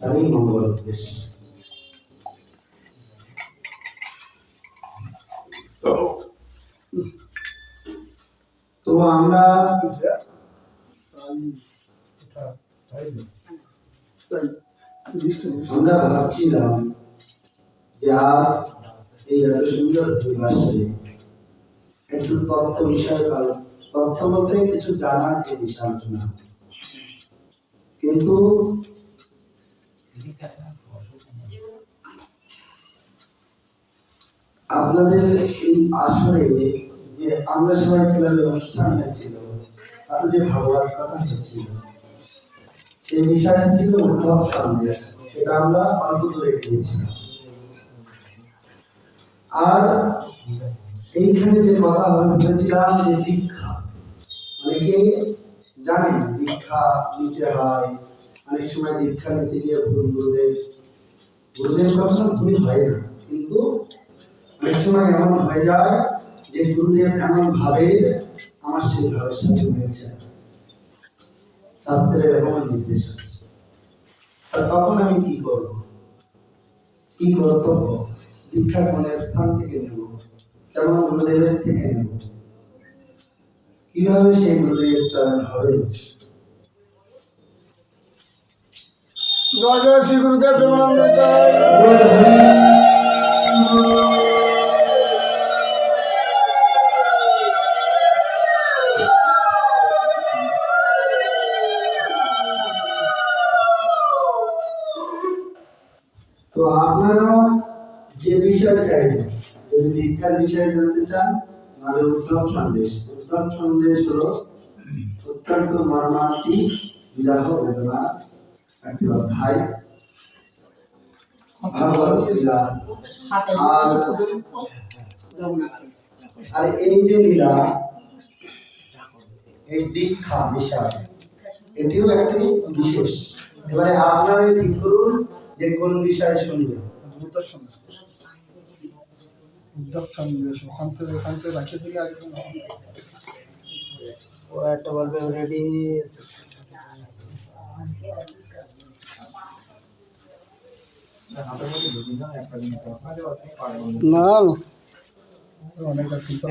আমি মঙ্গল উদ্দেশ্য। তো আমরা ভাবছিলাম যে এই এত সুন্দর পরিবেশে একটু তথ্য বিষয় তথ্য বলতে কিছু জানার যে বিষয় আলোচনা, কিন্তু আপনাদের এই আসরে যে আমরা সবাই কিভাবে অনুষ্ঠান হয়েছিল, তাতে যে ভাবার কথা হচ্ছিল, সেই বিষয় ছিল উদ্ভব সন্দেশ। সেটা আমরা অন্তত রেখেছি। আর এইখানে যে কথা বলেছিলাম যে দীক্ষা, অনেকে জানেন দীক্ষা নিতে হয়, অনেক সময় দীক্ষা নিতে গিয়ে গুরুদেব কখনো ভুল হয় না, কিন্তু অনেক সময় এমন হয়ে যায় যে গুরুদেব এমন ভাবে আমার সেই ভাবের সাথে মিলেছে, শাস্ত্রের এমন নির্দেশ আছে। তখন আমি কি করবো, কি কর্তব্য, দীক্ষা কোন স্থান থেকে নেব, কেমন গুরুদেবের থেকে নেব, কিভাবে সেই গুরুদেব চয়ন হবে। জয় জয় শ্রী গুরুদেব প্রেমানন্দ। তো আপনারা যে বিষয় চাইবেন, যদি দীক্ষার বিষয়ে জানতে চান, তাহলে উত্তম সন্দেশ। উত্তম সন্দেশ হলো অত্যন্ত মর্মান্তিক বিরহ বেদনা একটি অধ্যায়, ভাগবত লীলা। আর এই যে লীলা, এই দীক্ষা বিষয়, এটিও একটি বিশেষ। এবারে আপনারা ঠিক করুন যে কোন বিষয় শুনবেন। ওখান থেকে রাখিয়ে দিলে একদম ও একটা বলবে রেডি। না অনেকটা চিন্তা